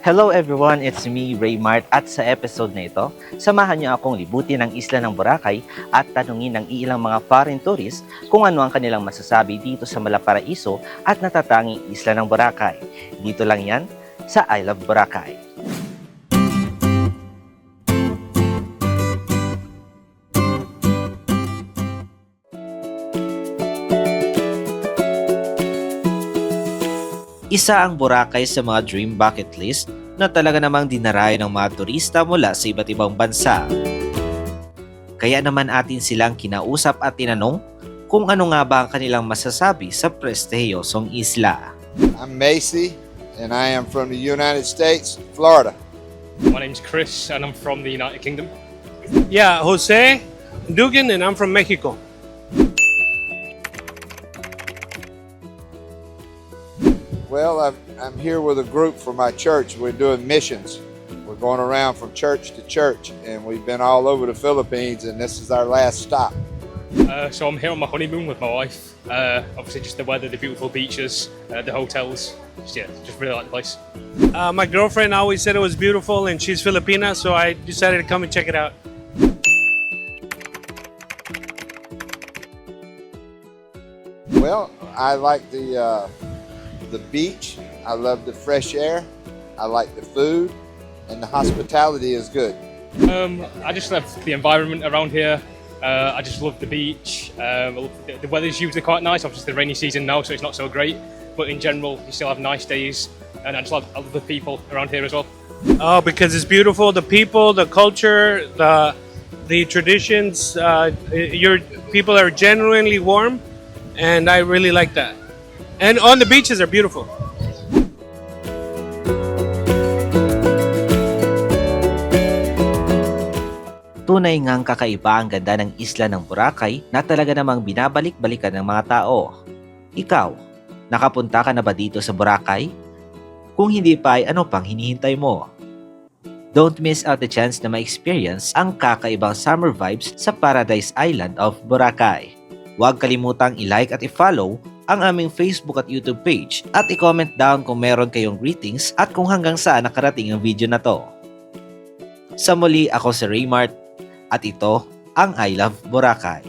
Hello everyone, it's me, Raymart, at sa episode na ito, samahan niyo akong libutin ang isla ng Boracay at tanungin ng ilang mga foreign tourists kung ano ang kanilang masasabi dito sa Malaparaiso at natatanging isla ng Boracay. Dito lang yan sa I Love Boracay. Isa ang Boracay sa mga dream bucket list na talaga namang dinarayo ng mga turista mula sa iba't ibang bansa. Kaya naman atin silang kinausap at tinanong kung ano nga ba ang kanilang masasabi sa prestihiyosong isla. I'm Macy, and I am from the United States, Florida. My name's Chris and I'm from the United Kingdom. Yeah, Jose Dugan, and I'm from Mexico. Well, I'm here with a group from my church. We're doing missions. We're going around from church to church, and we've been all over the Philippines, and this is our last stop. So I'm here on my honeymoon with my wife. Obviously just the weather, the beautiful beaches, the hotels. Just really like the place. My girlfriend always said it was beautiful, and she's Filipina, so I decided to come and check it out. Well, I like the beach. I love the fresh air. I like the food, and the hospitality is good. I just love the environment around here. I just love the beach. The weather's usually quite nice. Obviously the rainy season now, so it's not so great. But in general, you still have nice days. And I love the people around here as well. Oh, because it's beautiful. The people, the culture, the traditions. Your people are genuinely warm, and I really like that. And on the beaches are beautiful. Tunay ngang kakaiba ang ganda ng isla ng Boracay na talaga namang binabalik-balikan ng mga tao. Ikaw, nakapunta ka na ba dito sa Boracay? Kung hindi pa ay ano pang hinihintay mo? Don't miss out the chance na ma-experience ang kakaibang summer vibes sa Paradise Island of Boracay. Huwag kalimutang i-like at i-follow ang aming Facebook at YouTube page at i-comment down kung meron kayong greetings at kung hanggang saan nakarating ang video na to. Sa muli, ako si Raymart at ito ang I Love Boracay.